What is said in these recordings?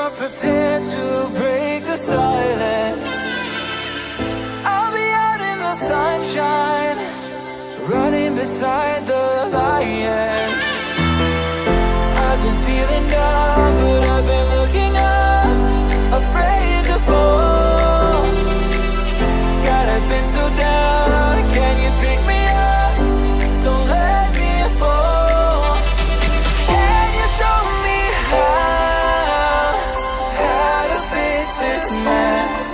are prepared to break the silence. I'll be out in the sunshine, running beside the lions. I've been feeling down, but I've been looking up, afraid to fall. God, I've been so down, can you pick me up? Don't let me fall. Can you show me how to fix this mess?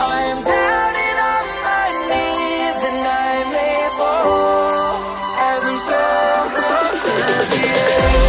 I am down and on my knees and I may fall as I'm so close to the edge.